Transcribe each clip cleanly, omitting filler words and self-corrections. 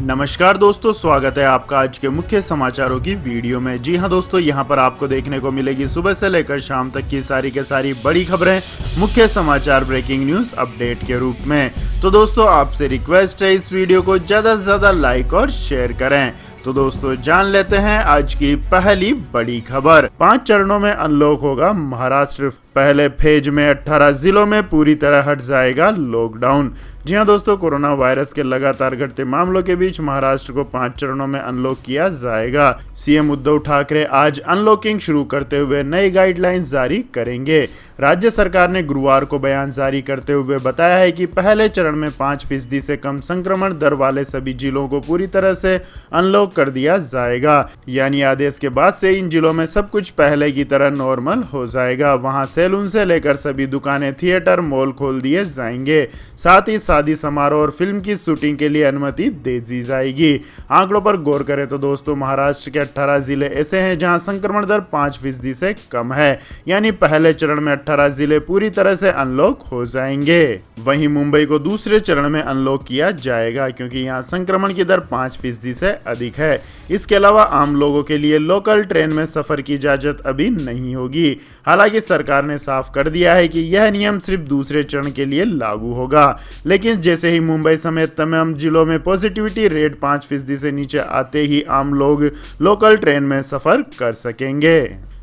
नमस्कार दोस्तों, स्वागत है आपका आज के मुख्य समाचारों की वीडियो में। जी हां दोस्तों, यहां पर आपको देखने को मिलेगी सुबह से लेकर शाम तक की सारी के सारी बड़ी खबरें मुख्य समाचार ब्रेकिंग न्यूज अपडेट के रूप में। तो दोस्तों, आपसे रिक्वेस्ट है इस वीडियो को ज़्यादा से ज़्यादा लाइक और शेयर करें। तो दोस्तों, जान लेते हैं आज की पहली बड़ी खबर। 5 चरणों में अनलॉक होगा महाराष्ट्र। पहले फेज में 18 जिलों में पूरी तरह हट जाएगा लॉकडाउन। जी हां दोस्तों, कोरोना वायरस के लगातार घटते मामलों के बीच महाराष्ट्र को 5 चरणों में अनलॉक किया जाएगा। सीएम उद्धव ठाकरे आज अनलॉकिंग शुरू करते हुए नई गाइडलाइंस जारी करेंगे। राज्य सरकार ने गुरुवार को बयान जारी करते हुए बताया है कि पहले चरण में 5% से कम संक्रमण दर वाले सभी जिलों को पूरी तरह से अनलॉक कर दिया जाएगा। यानी आदेश के बाद से इन जिलों में सब कुछ पहले की तरह नॉर्मल हो जाएगा। वहां सैलून से लेकर सभी दुकानें, थिएटर, मॉल खोल दिए जाएंगे। साथ ही शादी समारोह और फिल्म की शूटिंग के लिए अनुमति दे दी जाएगी। आंकड़ों पर गौर करें तो दोस्तों, महाराष्ट्र के 18 जिले ऐसे हैं जहां संक्रमण दर 5% से कम है। यानी पहले चरण में 18 जिले पूरी तरह से अनलॉक हो जाएंगे। वहीं मुंबई को दूसरे चरण में अनलॉक किया जाएगा, क्योंकि यहां संक्रमण की दर 5% से अधिक है। इसके अलावा आम लोगों के लिए लोकल ट्रेन में सफर की इजाजत अभी नहीं होगी। हालांकि सरकार ने साफ कर दिया है कि यह नियम सिर्फ दूसरे चरण के लिए लागू होगा। लेकिन जैसे ही मुंबई समेत तमाम जिलों में पॉजिटिविटी रेट 5% से नीचे आते ही आम लोग लोकल ट्रेन में सफर कर सकेंगे।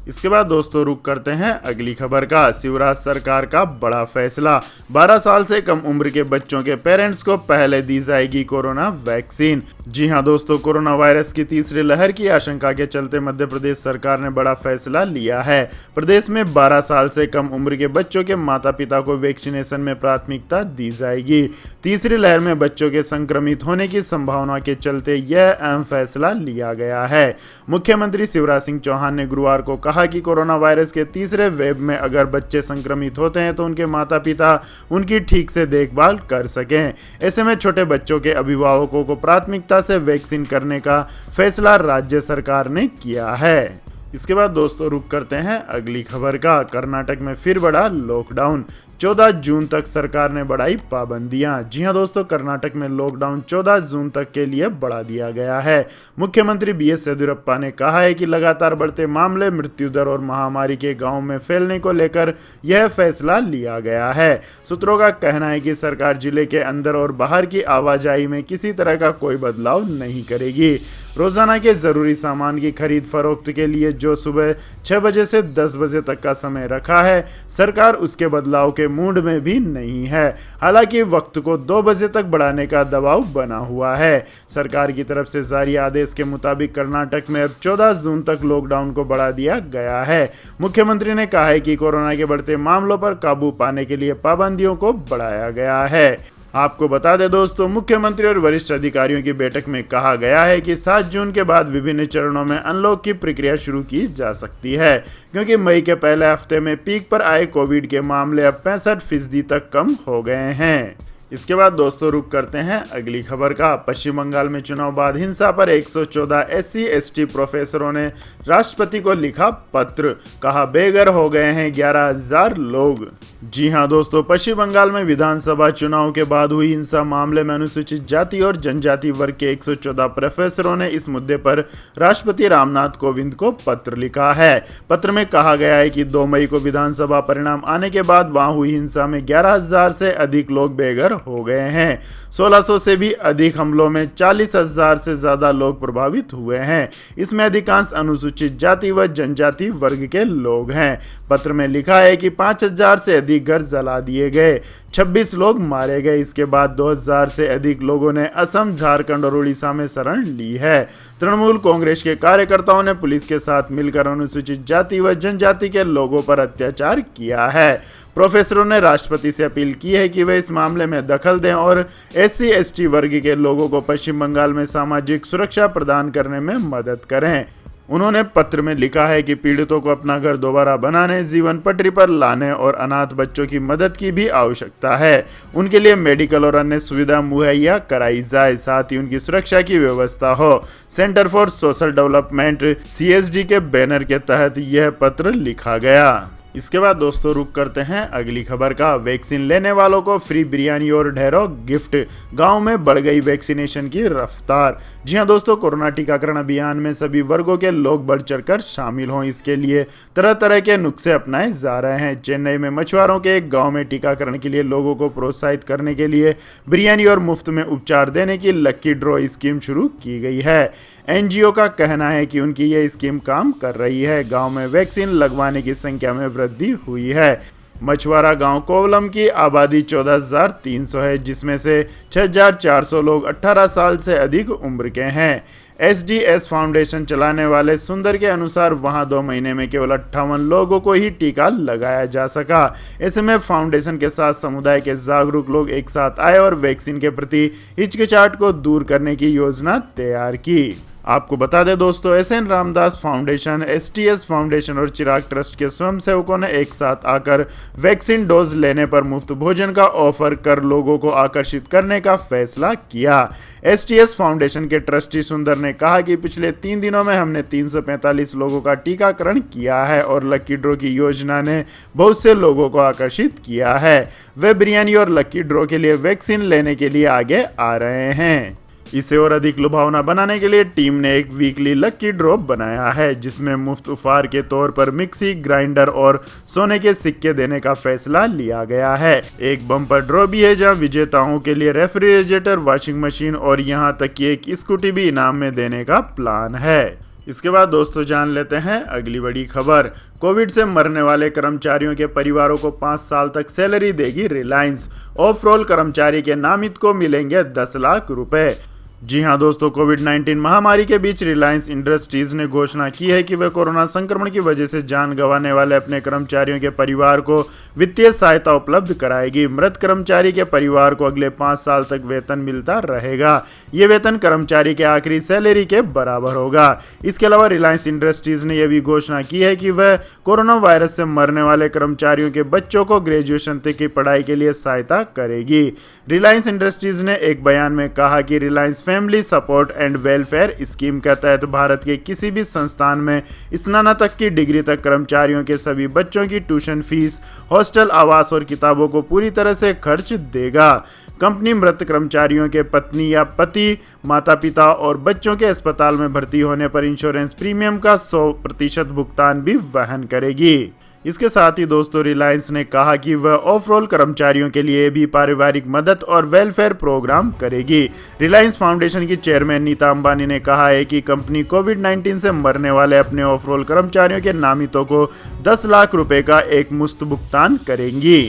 इसके बाद दोस्तों, रुक करते हैं अगली खबर का। शिवराज सरकार का बड़ा फैसला। 12 साल से कम उम्र के बच्चों के पेरेंट्स को पहले दी जाएगी कोरोना वैक्सीन। जी हां दोस्तों, कोरोना वायरस की तीसरी लहर की आशंका के चलते मध्य प्रदेश सरकार ने बड़ा फैसला लिया है। प्रदेश में 12 साल से कम उम्र के बच्चों के माता पिता को वैक्सीनेशन में प्राथमिकता दी जाएगी। तीसरी लहर में बच्चों के संक्रमित होने की संभावना के चलते यह अहम फैसला लिया गया है। मुख्यमंत्री शिवराज सिंह चौहान ने गुरुवार को कहा कि कोरोना वायरस के तीसरे वेव में अगर बच्चे संक्रमित होते हैं तो उनके माता पिता उनकी ठीक से देखभाल कर सकें। ऐसे में छोटे बच्चों के अभिभावकों को प्राथमिकता से वैक्सीन करने का फैसला राज्य सरकार ने किया है। इसके बाद दोस्तों, रुक करते हैं अगली खबर का। कर्नाटक में फिर बढ़ा लॉकडाउन। 14 जून तक सरकार ने बढ़ाई पाबंदियां। जी हां दोस्तों, कर्नाटक में लॉकडाउन 14 जून तक के लिए बढ़ा दिया गया है। मुख्यमंत्री बीएस येदियुरप्पा ने कहा है कि लगातार बढ़ते मामले, मृत्यु दर और महामारी के गांव में फैलने को लेकर यह फैसला लिया गया है। सूत्रों का कहना है कि सरकार जिले के अंदर और बाहर की आवाजाही में किसी तरह का कोई बदलाव नहीं करेगी। रोजाना के जरूरी सामान की खरीद फरोख्त के लिए जो सुबह 6 बजे से 10 बजे तक का समय रखा है, सरकार उसके बदलाव के मूड में भी नहीं है। हालांकि वक्त को 2 बजे तक बढ़ाने का दबाव बना हुआ है। सरकार की तरफ से जारी आदेश के मुताबिक कर्नाटक में अब 14 जून तक लॉकडाउन को बढ़ा दिया गया है। मुख्यमंत्री ने कहा है कि कोरोना के बढ़ते मामलों पर काबू पाने के लिए पाबंदियों को बढ़ाया गया है। आपको बता दें दोस्तों, मुख्यमंत्री और वरिष्ठ अधिकारियों की बैठक में कहा गया है कि 7 जून के बाद विभिन्न चरणों में अनलॉक की प्रक्रिया शुरू की जा सकती है, क्योंकि मई के पहले हफ्ते में पीक पर आए कोविड के मामले अब 65% तक कम हो गए हैं। इसके बाद दोस्तों, रुक करते हैं अगली खबर का। पश्चिम बंगाल में चुनाव बाद हिंसा पर 114 SC ST प्रोफेसरों ने राष्ट्रपति को लिखा पत्र। कहा बेघर हो गए हैं 11,000 लोग। जी हां दोस्तों, पश्चिम बंगाल में विधानसभा चुनाव के बाद हुई हिंसा मामले में अनुसूचित जाति और जनजाति वर्ग के 114 प्रोफेसरों ने इस मुद्दे पर राष्ट्रपति रामनाथ कोविंद को पत्र लिखा है। पत्र में कहा गया है कि 2 मई को विधानसभा परिणाम आने के बाद वहां हुई हिंसा में 11,000 से अधिक लोग बेघर हो गए हैं। 1600 से भी अधिक हमलों में 40,000 से ज्यादा लोग प्रभावित हुए हैं। इसमें अधिकांश अनुसूचित जाति व जनजाति वर्ग के लोग हैं। पत्र में लिखा है कि 5,000 से अधिक घर जला दिए गए, 26 लोग मारे गए। इसके बाद 2,000 से अधिक लोगों ने असम, झारखंड और उड़ीसा में शरण ली है। तृणमूल कांग्रेस के कार्यकर्ताओं ने पुलिस के साथ मिलकर अनुसूचित जाति व जनजाति के लोगों पर अत्याचार किया है। प्रोफेसरों ने राष्ट्रपति से अपील की है कि वे इस मामले में दखल दें और SC ST वर्ग के लोगों को पश्चिम बंगाल में सामाजिक सुरक्षा प्रदान करने में मदद करें। उन्होंने पत्र में लिखा है कि पीड़ितों को अपना घर दोबारा बनाने, जीवन पटरी पर लाने और अनाथ बच्चों की मदद की भी आवश्यकता है। उनके लिए मेडिकल और अन्य सुविधा मुहैया कराई जाए, साथ ही उनकी सुरक्षा की व्यवस्था हो। Centre for social development CSD के बैनर के तहत यह पत्र लिखा गया। इसके बाद दोस्तों रुक करते हैं अगली खबर का। वैक्सीन लेने वालों को फ्री बिरयानी और ढेरों गिफ्ट, गांव में बढ़ गई वैक्सीनेशन की रफ्तार। जी हां दोस्तों, कोरोना टीकाकरण अभियान में सभी वर्गों के लोग बढ़ चढ़कर शामिल हों, इसके लिए तरह तरह के नुस्खे अपनाए जा रहे हैं। चेन्नई में मछुआरों के एक गाँव में टीकाकरण के लिए लोगों को प्रोत्साहित करने के लिए बिरयानी और मुफ्त में उपचार देने की लक्की ड्रॉ स्कीम शुरू की गई है। एनजीओ का कहना है कि उनकी यह स्कीम काम कर रही है। गांव में वैक्सीन लगवाने की संख्या में वृद्धि हुई है। मछुआरा गांव कोवलम की आबादी 14,300 है, जिसमें से 6,400 लोग 18 साल से अधिक उम्र के हैं। एसडीएस फाउंडेशन चलाने वाले सुंदर के अनुसार वहां 2 महीने में केवल 58 लोगों को ही टीका लगाया जा सका। ऐसे में फाउंडेशन के साथ समुदाय के जागरूक लोग एक साथ आए और वैक्सीन के प्रति हिचकिचाहट को दूर करने की योजना तैयार की। आपको बता दें दोस्तों, SN Ramdas foundation, STS foundation और चिराग ट्रस्ट के स्वयंसेवकों ने एक साथ आकर वैक्सीन डोज लेने पर मुफ्त भोजन का ऑफर कर लोगों को आकर्षित करने का फैसला किया। एसटीएस फाउंडेशन के ट्रस्टी सुंदर ने कहा कि पिछले 3 दिनों में हमने 345 लोगों का टीकाकरण किया है और लकी ड्रॉ की योजना ने बहुत से लोगों को आकर्षित किया है। वे बिरयानी और लकी ड्रॉ के लिए वैक्सीन लेने के लिए आगे आ रहे हैं। इसे और अधिक लुभावना बनाने के लिए टीम ने एक वीकली लकी ड्रॉ बनाया है, जिसमें मुफ्त उपहार के तौर पर मिक्सी ग्राइंडर और सोने के सिक्के देने का फैसला लिया गया है। एक बम्पर ड्रॉ भी है जहां विजेताओं के लिए रेफ्रिजरेटर, वॉशिंग मशीन और यहां तक कि एक स्कूटी भी इनाम में देने का प्लान है। इसके बाद दोस्तों जान लेते हैं अगली बड़ी खबर। कोविड से मरने वाले कर्मचारियों के परिवारों को 5 साल तक सैलरी देगी रिलायंस। ऑफ रोल कर्मचारी के नामित को मिलेंगे 10 लाख रुपए। जी हां दोस्तों, कोविड-19 महामारी के बीच रिलायंस इंडस्ट्रीज ने घोषणा की है कि वह कोरोना संक्रमण की वजह से जान गंवाने वाले अपने कर्मचारियों के परिवार को वित्तीय सहायता उपलब्ध कराएगी। मृत कर्मचारी के परिवार को अगले 5 साल तक वेतन मिलता रहेगा। ये वेतन कर्मचारी के आखिरी सैलरी के बराबर होगा। इसके अलावा रिलायंस इंडस्ट्रीज ने यह भी घोषणा की है कि वह कोरोना वायरस से मरने वाले कर्मचारियों के बच्चों को ग्रेजुएशन तक की पढ़ाई के लिए सहायता करेगी। रिलायंस इंडस्ट्रीज ने एक बयान में कहा कि Reliance family support and welfare scheme के तहत भारत के किसी भी संस्थान में स्नातक की डिग्री तक कर्मचारियों के सभी बच्चों की ट्यूशन फीस, हॉस्टल, आवास और किताबों को पूरी तरह से खर्च देगा। कंपनी मृत कर्मचारियों के पत्नी या पति, माता पिता और बच्चों के अस्पताल में भर्ती होने पर इंश्योरेंस प्रीमियम का 100% भुगतान भी वहन करेगी। इसके साथ ही दोस्तों रिलायंस ने कहा कि वह ऑफ रोल कर्मचारियों के लिए भी पारिवारिक मदद और वेलफेयर प्रोग्राम करेगी। रिलायंस फाउंडेशन की चेयरमैन नीता अंबानी ने कहा है कि कंपनी कोविड-19 से मरने वाले अपने ऑफ रोल कर्मचारियों के नामितों को 10 लाख रुपए का एक मुफ्त भुगतान करेंगी।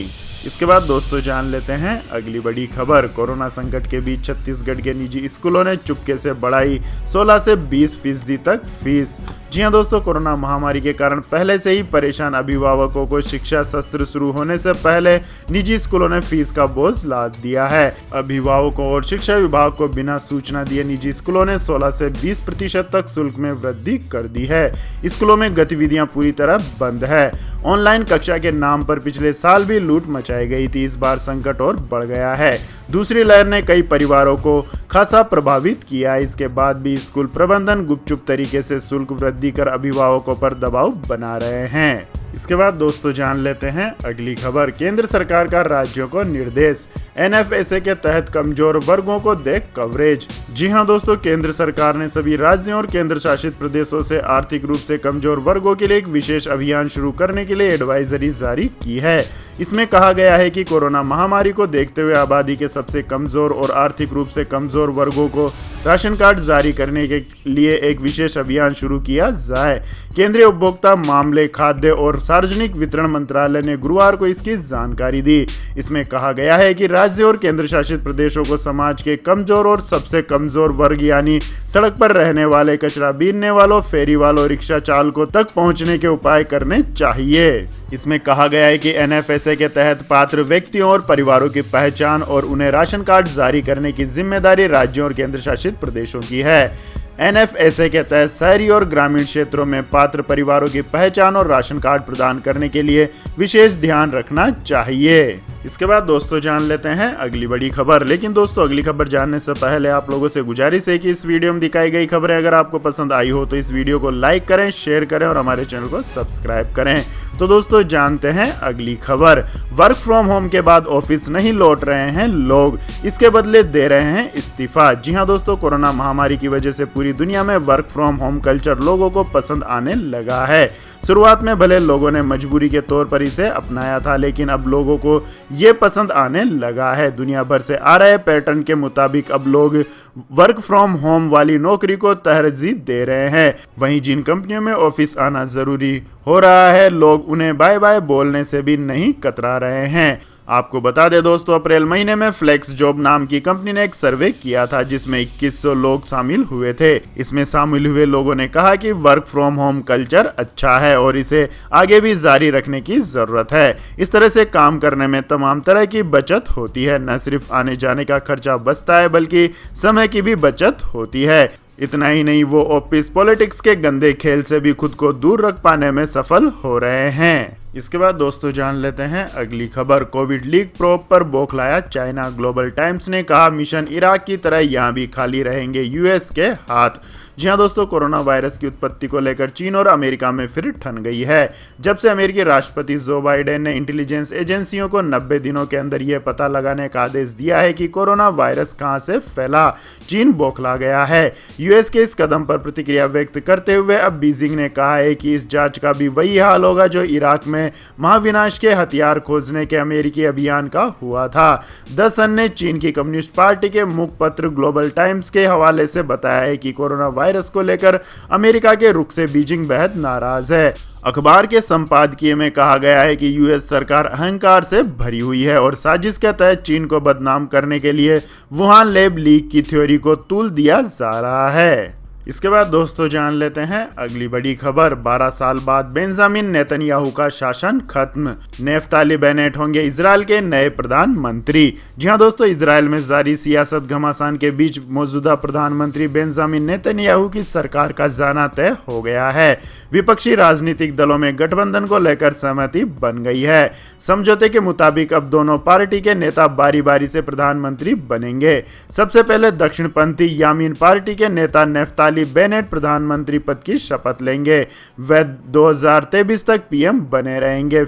इसके बाद दोस्तों जान लेते हैं अगली बड़ी खबर। कोरोना संकट के बीच छत्तीसगढ़ के निजी स्कूलों ने चुपके से बढ़ाई 16 से 20% तक फीस। जी हां दोस्तों, कोरोना महामारी के कारण पहले से ही परेशान अभिभावकों को शिक्षा सत्र शुरू होने से पहले निजी स्कूलों ने फीस का बोझ लाद दिया है। अभिभावकों और शिक्षा विभाग को बिना सूचना दिए निजी स्कूलों ने 16 से 20% तक शुल्क में वृद्धि कर दी है। स्कूलों में गतिविधियां पूरी तरह बंद है। ऑनलाइन कक्षा के नाम पर पिछले साल भी लूट मचाई गई थी। इस बार संकट और बढ़ गया है। दूसरी लहर ने कई परिवारों को खासा प्रभावित किया। इसके बाद भी स्कूल प्रबंधन गुपचुप तरीके से शुल्क वृद्धि कर अभिभावकों पर दबाव बना रहे हैं। इसके बाद दोस्तों जान लेते हैं अगली खबर। केंद्र सरकार का राज्यों को निर्देश, एनएफएसए के तहत कमजोर वर्गों को दे कवरेज। जी हां दोस्तों, केंद्र सरकार ने सभी राज्यों और केंद्र शासित प्रदेशों से आर्थिक रूप से कमजोर वर्गों के लिए एक विशेष अभियान शुरू करने के लिए एडवाइजरी जारी की है। इसमें कहा गया है कि कोरोना महामारी को देखते हुए आबादी के सबसे कमजोर और आर्थिक रूप से कमजोर वर्गों को राशन कार्ड जारी करने के लिए एक विशेष अभियान शुरू किया जाए। केंद्रीय उपभोक्ता मामले, खाद्य और सार्वजनिक वितरण मंत्रालय ने गुरुवार को इसकी जानकारी दी। इसमें कहा गया है कि राज्यों और केंद्र शासित प्रदेशों को समाज के कमजोर और सबसे कमजोर वर्ग यानी सड़क पर रहने वाले, कचरा बीनने वालों, फेरी वालों, रिक्शा चालकों तक पहुंचने के उपाय करने चाहिए। इसमें कहा गया है कि एनएफएसए के तहत पात्र व्यक्तियों और परिवारों की पहचान और उन्हें राशन कार्ड जारी करने की जिम्मेदारी राज्यों और केंद्र शासित प्रदेशों की है। एनएफएसए के तहत शहरी और ग्रामीण क्षेत्रों में पात्र परिवारों की पहचान और राशन कार्ड प्रदान करने के लिए विशेष ध्यान रखना चाहिए। इसके बाद दोस्तों जान लेते हैं अगली बड़ी खबर। लेकिन दोस्तों अगली खबर जानने से पहले आप लोगों से गुजारिश है कि इस वीडियो में दिखाई गई खबरें अगर आपको पसंद आई हो तो इस वीडियो को लाइक करें, शेयर करें और हमारे चैनल को सब्सक्राइब करें। तो दोस्तों जानते हैं अगली खबर। वर्क फ्रॉम होम के बाद ऑफिस नहीं लौट रहे हैं लोग, इसके बदले दे रहे हैं इस्तीफा। जी हाँ दोस्तों, कोरोना महामारी की वजह से पूरी दुनिया में वर्क फ्रॉम होम कल्चर लोगों को पसंद आने लगा है। शुरुआत में भले लोगों ने मजबूरी के तौर पर इसे अपनाया था, लेकिन अब लोगों को ये पसंद आने लगा है। दुनिया भर से आ रहे पैटर्न के मुताबिक अब लोग वर्क फ्रॉम होम वाली नौकरी को तरजीह दे रहे हैं। वहीं जिन कंपनियों में ऑफिस आना जरूरी हो रहा है, लोग उन्हें बाय बाय बोलने से भी नहीं कतरा रहे हैं। आपको बता दें दोस्तों, अप्रैल महीने में फ्लेक्स जॉब नाम की कंपनी ने एक सर्वे किया था जिसमें 2100 लोग शामिल हुए थे। इसमें शामिल हुए लोगों ने कहा कि वर्क फ्रॉम होम कल्चर अच्छा है और इसे आगे भी जारी रखने की जरूरत है। इस तरह से काम करने में तमाम तरह की बचत होती है, न सिर्फ आने जाने का खर्चा बचता है बल्कि समय की भी बचत होती है। इतना ही नहीं, वो ऑफिस पॉलिटिक्स के गंदे खेल से भी खुद को दूर रख पाने में सफल हो रहे हैं। इसके बाद दोस्तों जान लेते हैं अगली खबर। कोविड लीक प्रोब पर बौखलाया चाइना। ग्लोबल टाइम्स ने कहा मिशन इराक की तरह यहां भी खाली रहेंगे यूएस के हाथ। जी हाँ दोस्तों, कोरोना वायरस की उत्पत्ति को लेकर चीन और अमेरिका में फिर ठन गई है। जब से अमेरिकी राष्ट्रपति जो बाइडेन ने इंटेलिजेंस एजेंसियों को 90 दिनों के अंदर यह पता लगाने का आदेश दिया है कि कोरोना वायरस कहां से फैला, चीन बौखला गया है। यूएस के इस कदम पर प्रतिक्रिया व्यक्त करते हुए अब बीजिंग ने कहा है कि इस जांच का भी वही हाल होगा जो इराक में महाविनाश के हथियार खोजने के अमेरिकी अभियान का हुआ था। द सन ने चीन की कम्युनिस्ट पार्टी के मुखपत्र ग्लोबल टाइम्स के हवाले से बताया है कि कोरोना वायरस को लेकर अमेरिका के रुख से बीजिंग बेहद नाराज है। अखबार के संपादकीय में कहा गया है कि यूएस सरकार अहंकार से भरी हुई है और साजिश के तहत चीन को बदनाम करने के लिए वुहान लैब लीक की थ्योरी को तूल दिया जा रहा है। इसके बाद दोस्तों जान लेते हैं अगली बड़ी खबर। 12 साल बाद बेंजामिन नेतन्याहू का शासन खत्म, नेफ्ताली बेनेट होंगे इजराइल के नए प्रधानमंत्री। जी हाँ दोस्तों, इजराइल में जारी सियासत घमासान के बीच मौजूदा प्रधानमंत्री बेंजामिन नेतन्याहू की सरकार का जाना तय हो गया है। विपक्षी राजनीतिक दलों में गठबंधन को लेकर सहमति बन गई है। समझौते के मुताबिक अब दोनों पार्टी के नेता बारी बारी से प्रधानमंत्री बनेंगे। सबसे पहले दक्षिणपंथी यामीन पार्टी के नेता नेफ्ताली बेनेट प्रधानमंत्री पद की शपथ लेंगे। वे 2023 तक पीएम बने रहेंगे।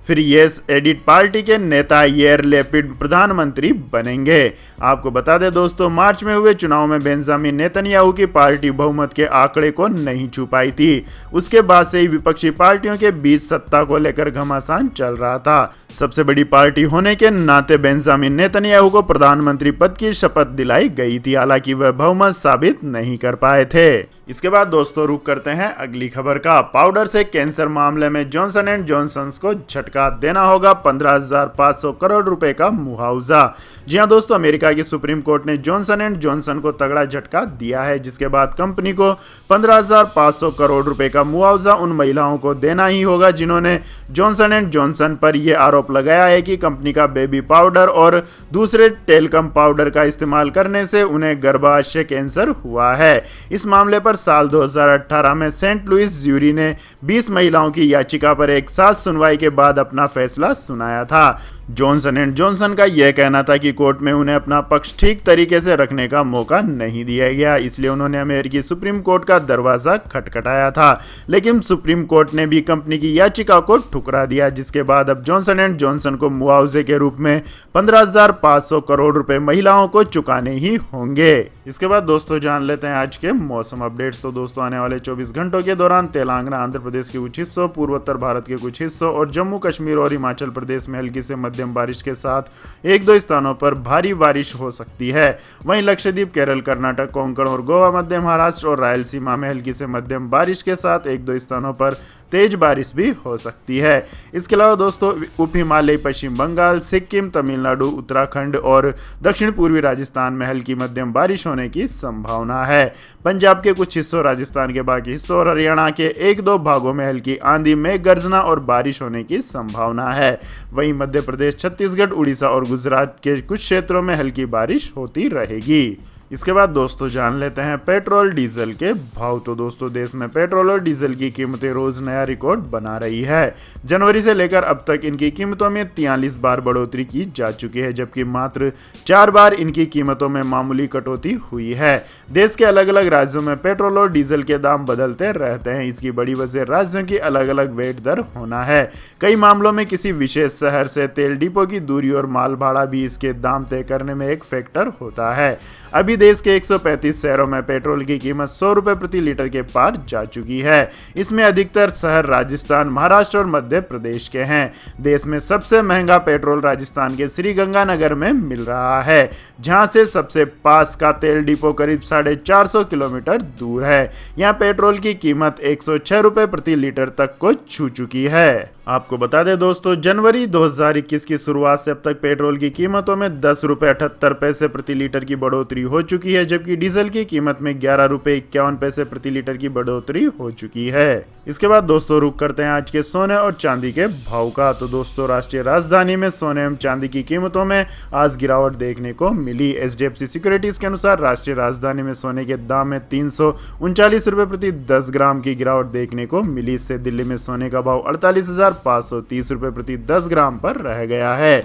फिर येस एडिट पार्टी के नेता येर लेपिड प्रधानमंत्री बनेंगे। आपको बता दें दोस्तों, मार्च में हुए चुनाव में बेंजामिन नेतन्याहू की पार्टी बहुमत के आंकड़े को नहीं छू पाई थी। उसके बाद से ही विपक्षी पार्टियों के बीच सत्ता को लेकर घमासान चल रहा था। सबसे बड़ी पार्टी होने के नाते बेंजामिन नेतन्याहू को प्रधानमंत्री पद की शपथ दिलाई गई थी, हालांकि वह बहुमत साबित नहीं कर पाए थे। इसके बाद दोस्तों रुक करते हैं अगली खबर का। पाउडर से कैंसर मामले में जॉनसन एंड जॉनसन को झटका, देना होगा 15,500 करोड़ रुपए का मुआवजा। जी हां दोस्तों, अमेरिका की सुप्रीम कोर्ट ने जॉनसन एंड जॉनसन को तगड़ा झटका दिया है, जिसके बाद कंपनी को 15,500 करोड़ रुपए का मुआवजा उन महिलाओं को देना ही होगा जिन्होंने जॉनसन एंड जॉनसन पर यह आरोप लगाया है कि कंपनी का बेबी पाउडर और दूसरे टेलकम पाउडर का इस्तेमाल करने से उन्हें गर्भाशय कैंसर हुआ है। इस मामले पर साल 2018 में सेंट लुइस ज्यूरी ने 20 महिलाओं की याचिका पर एक साथ सुनवाई के बाद अपना फैसला सुनाया था। जॉनसन एंड जॉनसन का यह कहना था कि कोर्ट में उन्हें अपना पक्ष ठीक तरीके से रखने का मौका नहीं दिया गया, इसलिए उन्होंने अमेरिकी सुप्रीम कोर्ट का दरवाजा खटखटाया था। लेकिन सुप्रीम कोर्ट ने भी कंपनी की याचिका को ठुकरा दिया, जिसके बाद अब जॉनसन एंड जॉनसन को मुआवजे के रूप में 15,500 करोड़ रुपए महिलाओं को चुकाने ही होंगे। इसके बाद दोस्तों जान लेते हैं आज के मौसम अपडेट्स। तो दोस्तों आने वाले 24 घंटों के दौरान तेलंगाना, आंध्र प्रदेश के कुछ हिस्सों, पूर्वोत्तर भारत के कुछ हिस्सों और जम्मू कश्मीर और हिमाचल प्रदेश में हल्की से मध्यम बारिश के साथ एक दो स्थानों पर भारी बारिश हो सकती है। वहीं लक्षद्वीप, केरल, कर्नाटक, कोंकण और गोवा, मध्य महाराष्ट्र और रायलसीमा में हल्की से मध्यम बारिश के साथ एक दो स्थानों पर तेज बारिश भी हो सकती है। इसके अलावा दोस्तों उप हिमालयी पश्चिम बंगाल, सिक्किम, तमिलनाडु, उत्तराखंड और दक्षिण पूर्वी राजस्थान में हल्की मध्यम बारिश होने की संभावना है। पंजाब के कुछ हिस्सों, राजस्थान के बाकी हिस्सों और हरियाणा के एक दो भागों में हल्की आंधी, मेघ गर्जना और बारिश होने की संभावना है। वहीं मध्य प्रदेश, छत्तीसगढ़, उड़ीसा और गुजरात के कुछ क्षेत्रों में हल्की बारिश होती रहेगी। इसके बाद दोस्तों जान लेते हैं पेट्रोल डीजल के भाव। तो दोस्तों देश में पेट्रोल और डीजल की कीमतें रोज नया रिकॉर्ड बना रही है। जनवरी से लेकर अब तक इनकी कीमतों में 43 बार बढ़ोतरी की जा चुकी है, जबकि मात्र 4 बार इनकी कीमतों में मामूली कटौती हुई है। देश के अलग अलग राज्यों में पेट्रोल और डीजल के दाम बदलते रहते हैं। इसकी बड़ी वजह राज्यों की अलग अलग वेट दर होना है। कई मामलों में किसी विशेष शहर से तेल डिपो की दूरी और माल भाड़ा भी इसके दाम तय करने में एक फैक्टर होता है। अभी देश के 135 शहरों में पेट्रोल की कीमत 100 रुपए प्रति लीटर के पार जा चुकी है। इसमें अधिकतर शहर राजस्थान, महाराष्ट्र और मध्य प्रदेश के हैं। देश में सबसे महंगा पेट्रोल राजस्थान के श्रीगंगानगर में मिल रहा है, जहां से सबसे पास का तेल डिपो करीब 450 किलोमीटर दूर है। यहां पेट्रोल की कीमत 106 रुपए प्रति लीटर तक को छू चुकी है। आपको बता दें दोस्तों, जनवरी 2021 की शुरुआत से अब तक पेट्रोल की कीमतों में 10 रुपए 78 पैसे प्रति लीटर की बढ़ोतरी हो चुकी है, जबकि डीजल की कीमत में 11 रुपए 51 पैसे प्रति लीटर की बढ़ोतरी हो चुकी है। इसके बाद दोस्तों रुक करते हैं आज के सोने और चांदी के भाव का। तो दोस्तों राष्ट्रीय राजधानी में सोने एवं चांदी की कीमतों में आज गिरावट देखने को मिली। HDFC सिक्योरिटीज के अनुसार राष्ट्रीय राजधानी में सोने के दाम में 339 रुपए प्रति 10 ग्राम की गिरावट देखने को मिली। इससे दिल्ली में सोने का भाव 48,530 रुपए प्रति 10 ग्राम पर रह गया है।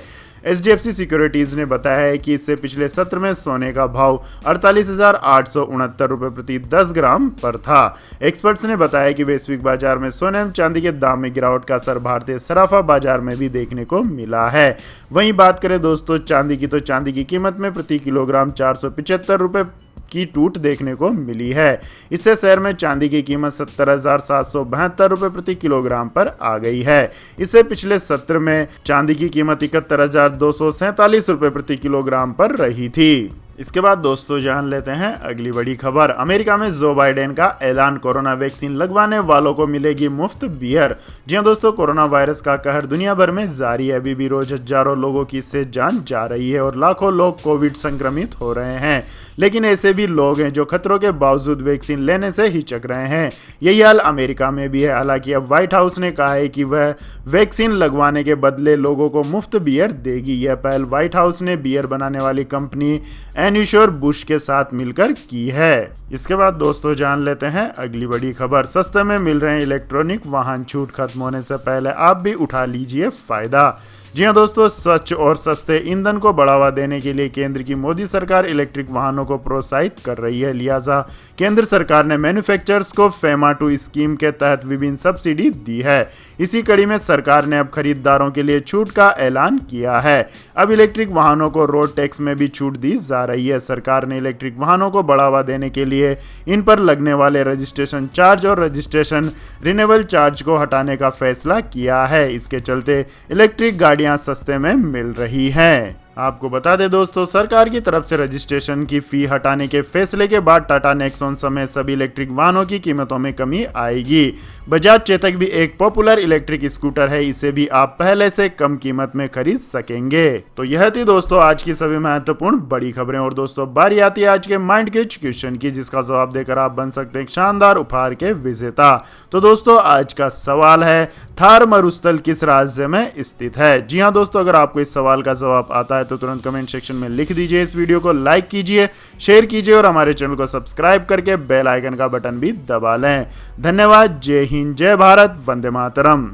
HDFC सिक्योरिटीज ने बताया है कि इससे पिछले सत्र में सोने का भाव 48,869 रुपए प्रति 10 ग्राम पर था। एक्सपर्ट्स ने बताया कि वैश्विक बाजार में सोने एवं चांदी के दाम में गिरावट का असर भारतीय सराफा बाजार में भी देखने को मिला है। वहीं बात करें दोस्तों चांदी की, तो चांदी की कीमत में प्रति किलोग्राम 475 रुपए की टूट देखने को मिली है। इससे शहर में चांदी की कीमत 70,772 रुपए प्रति किलोग्राम पर आ गई है। इससे पिछले सत्र में चांदी की कीमत 71,247 रुपए प्रति किलोग्राम पर रही थी। इसके बाद दोस्तों जान लेते हैं अगली बड़ी खबर। अमेरिका में जो बाइडेन का ऐलान, कोरोना वैक्सीन लगवाने वालों को मिलेगी मुफ्त बियर। जी हां दोस्तों, कोरोना वायरस का कहर दुनिया भर में जारी है। अभी भी रोज हजारों लोगों की इससे जान जा रही है और लाखों लोग कोविड संक्रमित हो रहे हैं। लेकिन ऐसे भी लोग हैं जो खतरों के बावजूद वैक्सीन लेने से हिचक रहे हैं। यही हाल अमेरिका में भी है। हालांकि अब व्हाइट हाउस ने कहा है कि वह वैक्सीन लगवाने के बदले लोगों को मुफ्त बियर देगी। यह पहल व्हाइट हाउस ने बियर बनाने वाली कंपनी एन्यूश्योर बुश के साथ मिलकर की है। इसके बाद दोस्तों जान लेते हैं अगली बड़ी खबर। सस्ते में मिल रहे हैं इलेक्ट्रॉनिक वाहन, छूट खत्म होने से पहले आप भी उठा लीजिए फायदा। जी हां दोस्तों, स्वच्छ और सस्ते ईंधन को बढ़ावा देने के लिए केंद्र की मोदी सरकार इलेक्ट्रिक वाहनों को प्रोत्साहित कर रही है। लिहाजा केंद्र सरकार ने मैन्युफैक्चरर्स को FEMA 2 स्कीम के तहत विभिन्न सब्सिडी दी है। इसी कड़ी में सरकार ने अब खरीदारों के लिए छूट का ऐलान किया है। अब इलेक्ट्रिक वाहनों को रोड टैक्स में भी छूट दी जा रही है। सरकार ने इलेक्ट्रिक वाहनों को बढ़ावा देने के लिए इन पर लगने वाले रजिस्ट्रेशन चार्ज और रजिस्ट्रेशन रिन्यूअल चार्ज को हटाने का फैसला किया है। इसके चलते इलेक्ट्रिक गाड़ियां सस्ते में मिल रही हैं। आपको बता दें दोस्तों, सरकार की तरफ से रजिस्ट्रेशन की फी हटाने के फैसले के बाद टाटा नेक्सॉन समेत सभी इलेक्ट्रिक वाहनों की कीमतों में कमी आएगी। बजाज चेतक भी एक पॉपुलर इलेक्ट्रिक स्कूटर है, इसे भी आप पहले से कम कीमत में खरीद सकेंगे। तो यह थी दोस्तों आज की सभी महत्वपूर्ण बड़ी खबरें। और दोस्तों बारी आती है आज के माइंड के क्वेश्चन की, जिसका जवाब देकर आप बन सकते हैं शानदार उपहार के विजेता। तो दोस्तों आज का सवाल है, थार मरुस्थल किस राज्य में स्थित है? जी हाँ दोस्तों, अगर आपको इस सवाल का जवाब आता है तो तुरंत कमेंट सेक्शन में लिख दीजिए। इस वीडियो को लाइक कीजिए, शेयर कीजिए और हमारे चैनल को सब्सक्राइब करके बेल आइकन का बटन भी दबा लें। धन्यवाद। जय हिंद, जय भारत, वंदे मातरम।